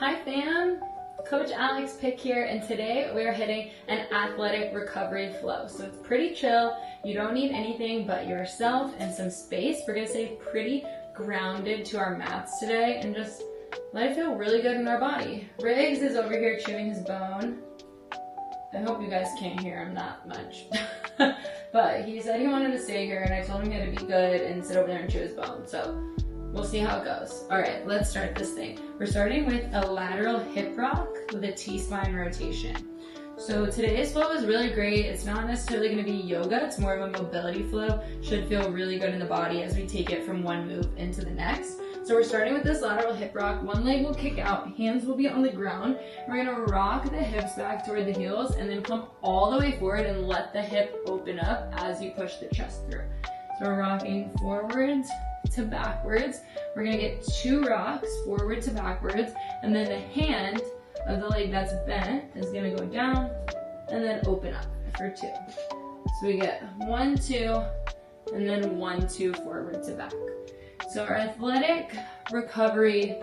Hi fam, Coach Alex Pick here, and today we are hitting an athletic recovery flow. So it's pretty chill, you don't need anything but yourself and some space. We're gonna stay pretty grounded to our mats today and just let it feel really good in our body. Riggs is over here chewing his bone. I hope you guys can't hear him that much. But he said he wanted to stay here and I told him he had to be good and sit over there and chew his bone. So we'll see how it goes. All right, let's start this thing. We're starting with a lateral hip rock with a T-spine rotation. So today's flow is really great. It's not necessarily gonna be yoga, it's more of a mobility flow. Should feel really good in the body as we take it from one move into the next. So we're starting with this lateral hip rock. One leg will kick out, hands will be on the ground. We're gonna rock the hips back toward the heels and then come all the way forward and let the hip open up as you push the chest through. So we're rocking forwards to backwards. We're gonna get 2 rocks, forward to backwards, and then the hand of the leg that's bent is gonna go down and then open up for 2. So we get 1, 2, and then 1, 2, forward to back. So our athletic recovery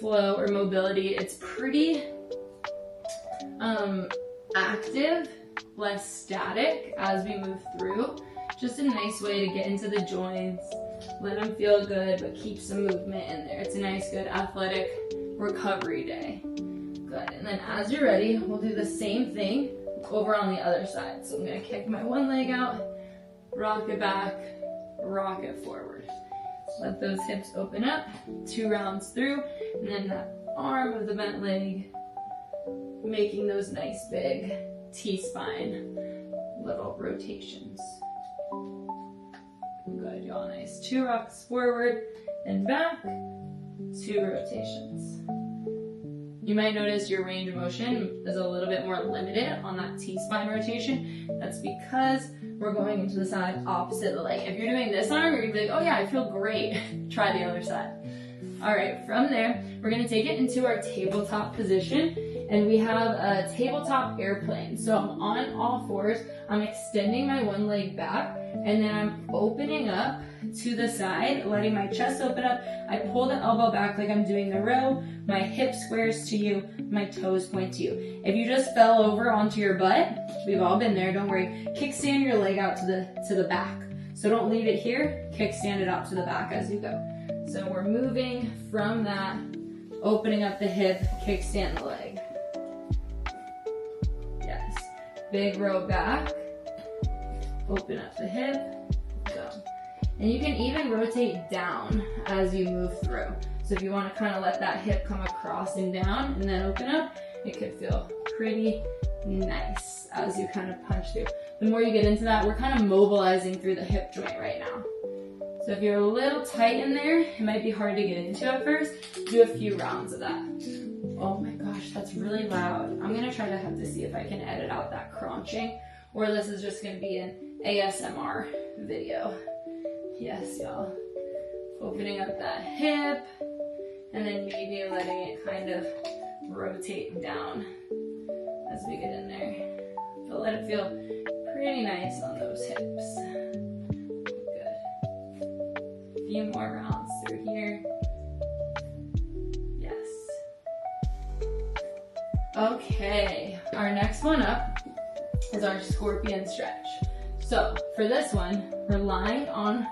flow or mobility, it's pretty active, less static as we move through. Just a nice way to get into the joints, let them feel good, but keep some movement in there. It's a nice, good athletic recovery day. Good, and then as you're ready, we'll do the same thing over on the other side. So I'm gonna kick my one leg out, rock it back, rock it forward. Let those hips open up, 2 rounds through, and then that arm of the bent leg, making those nice big T-spine little rotations. Good, y'all, nice. 2 rocks forward and back, 2 rotations. You might notice your range of motion is a little bit more limited on that T-spine rotation. That's because we're going into the side opposite the leg. If you're doing this arm, you're gonna be like, oh yeah, I feel great. Try the other side. All right, from there, we're gonna take it into our tabletop position, and we have a tabletop airplane. So I'm on all fours, I'm extending my one leg back, and then I'm opening up to the side, letting my chest open up. I pull the elbow back like I'm doing the row, my hip squares to you, my toes point to you. If you just fell over onto your butt, we've all been there, don't worry. Kickstand your leg out to the back. So don't leave it here, kickstand it out to the back as you go. So we're moving from that, opening up the hip, kickstand the leg. Yes, big row back, open up the hip, go. And you can even rotate down as you move through. So if you want to kind of let that hip come across and down and then open up, it could feel pretty nice as you kind of punch through. The more you get into that, we're kind of mobilizing through the hip joint right now. So if you're a little tight in there, it might be hard to get into at first. Do a few rounds of that. Oh my gosh, that's really loud. I'm gonna try to have to see if I can edit out that crunching, or this is just gonna be an ASMR video. Yes, y'all. Opening up that hip, and then maybe letting it kind of rotate down as we get in there. But let it feel pretty nice on those hips. Good. A few more rounds through here. Yes. Okay, our next one up is our scorpion stretch. So for this one, we're lying on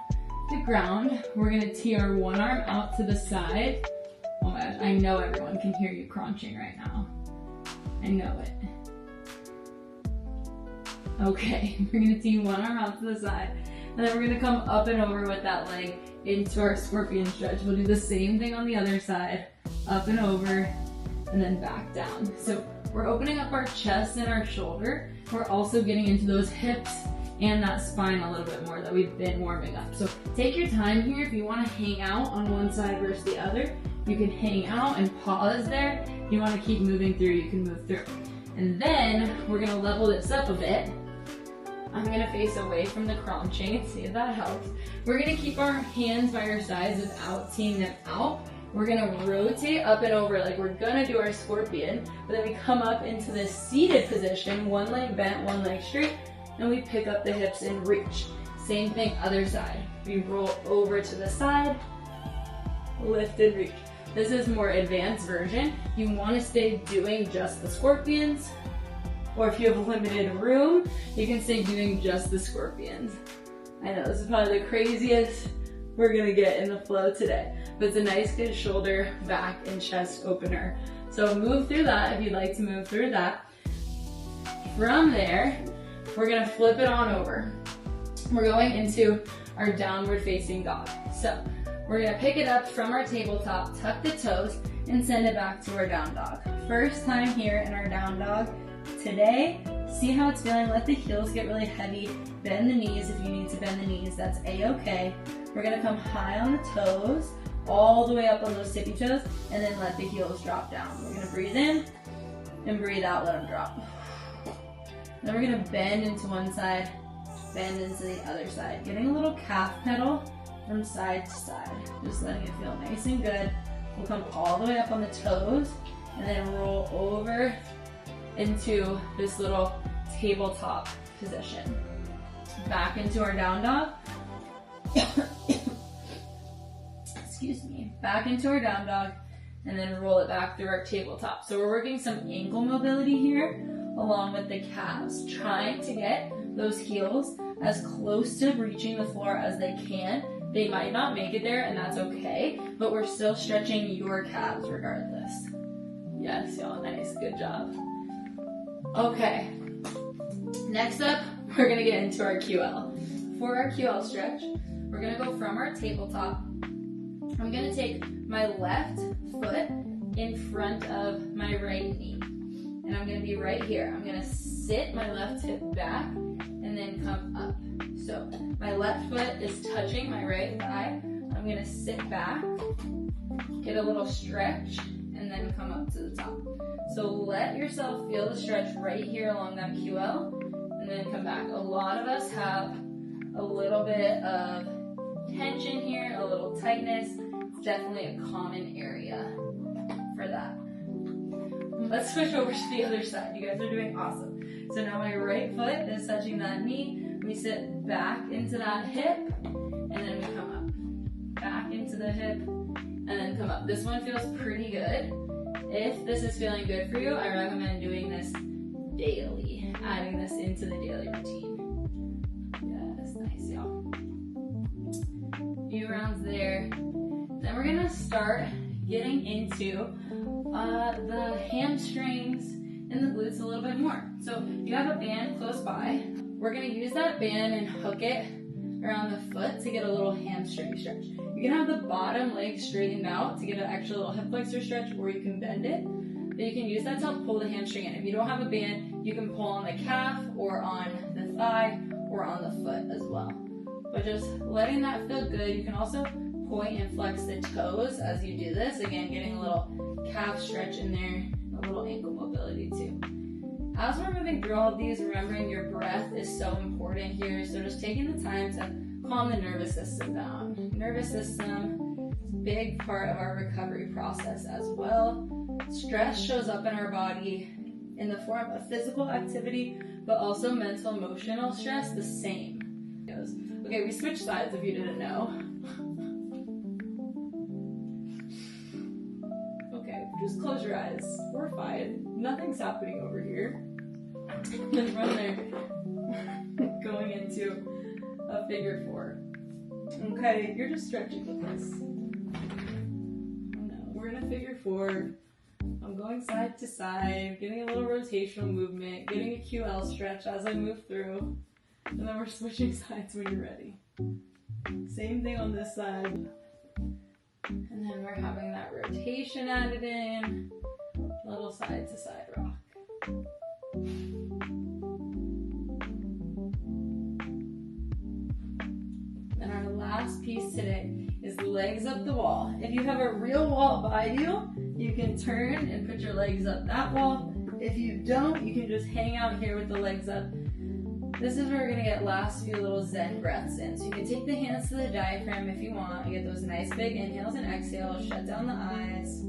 the ground. We're gonna tee our one arm out to the side. Oh my gosh, I know everyone can hear you crunching right now. I know it. Okay, we're gonna tee one arm out to the side, and then we're gonna come up and over with that leg into our scorpion stretch. We'll do the same thing on the other side, up and over, and then back down. So we're opening up our chest and our shoulder. We're also getting into those hips and that spine a little bit more that we've been warming up. So take your time here. If you want to hang out on one side versus the other, you can hang out and pause there. If you want to keep moving through, you can move through. And then we're going to level this up a bit. I'm going to face away from the crunching, see if that helps. We're going to keep our hands by our sides without teeing them out. We're going to rotate up and over like we're going to do our scorpion, but then we come up into this seated position, one leg bent, one leg straight, and we pick up the hips and reach. Same thing, other side. We roll over to the side, lift and reach. This is more advanced version. You want to stay doing just the scorpions, or if you have limited room, you can stay doing just the scorpions. I know this is probably the craziest we're gonna get in the flow today, but it's a nice good shoulder, back, and chest opener. So move through that if you'd like to move through that. From there, we're gonna flip it on over. We're going into our downward facing dog. So we're gonna pick it up from our tabletop, tuck the toes, and send it back to our down dog. First time here in our down dog today. See how it's feeling. Let the heels get really heavy. Bend the knees if you need to bend the knees. That's a-okay. We're gonna come high on the toes, all the way up on those tippy toes, and then let the heels drop down. We're gonna breathe in and breathe out, let them drop. Then we're gonna bend into one side, bend into the other side. Getting a little calf pedal from side to side. Just letting it feel nice and good. We'll come all the way up on the toes, and then roll over into this little tabletop position. Back into our down dog. Excuse me. Back into our down dog, and then roll it back through our tabletop. So we're working some ankle mobility here along with the calves, trying to get those heels as close to reaching the floor as they can. They might not make it there, and that's okay, but we're still stretching your calves regardless. Yes, y'all, nice, good job. Okay, next up, we're gonna get into our QL. For our QL stretch, we're gonna go from our tabletop. I'm gonna take my left foot in front of my right knee, and I'm gonna be right here. I'm gonna sit my left hip back and then come up. So my left foot is touching my right thigh. I'm gonna sit back, get a little stretch, and then come up to the top. So let yourself feel the stretch right here along that QL, and then come back. A lot of us have a little bit of tension here, a little tightness. It's definitely a common area for that. Let's switch over to the other side. You guys are doing awesome. So now my right foot is touching that knee. We sit back into that hip, and then we come up. Back into the hip, and then come up. This one feels pretty good. If this is feeling good for you, I recommend doing this daily, adding this into the daily routine. Yes, nice, y'all. Few rounds there. Then we're gonna start getting into the hamstrings and the glutes a little bit more. So you have a band close by. We're gonna use that band and hook it around the foot to get a little hamstring stretch. You can have the bottom leg straightened out to get an extra little hip flexor stretch, or you can bend it. But you can use that to help pull the hamstring in. If you don't have a band, you can pull on the calf or on the thigh or on the foot as well. But just letting that feel good. You can also point and flex the toes as you do this. Again, getting a little calf stretch in there, a little ankle mobility too. As we're moving through all of these, remembering your breath is so important here. So just taking the time to calm the nervous system down. Nervous system is a big part of our recovery process as well. Stress shows up in our body in the form of physical activity, but also mental, emotional stress, the same. Okay, we switched sides if you didn't know. Okay, just close your eyes. We're fine. Nothing's happening over here. And from there, going into a figure four. Okay, you're just stretching with this. No, we're in a figure four. I'm going side to side, getting a little rotational movement, getting a QL stretch as I move through. And then we're switching sides when you're ready. Same thing on this side. And then we're having that rotation added in. Little side to side rock. And our last piece today is legs up the wall. If you have a real wall by you, you can turn and put your legs up that wall. If you don't, you can just hang out here with the legs up. This is where we're gonna get last few little Zen breaths in. So you can take the hands to the diaphragm if you want and get those nice big inhales and exhales. Shut down the eyes.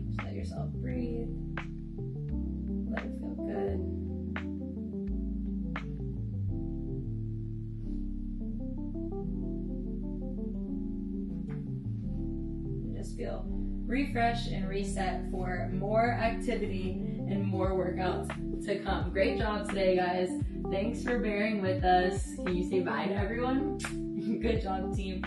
Just let yourself breathe. Let it feel good. just feel refreshed and reset for more activity and more workouts to come. Great job today, guys. Thanks for bearing with us. Can you say bye to everyone? Good job, team.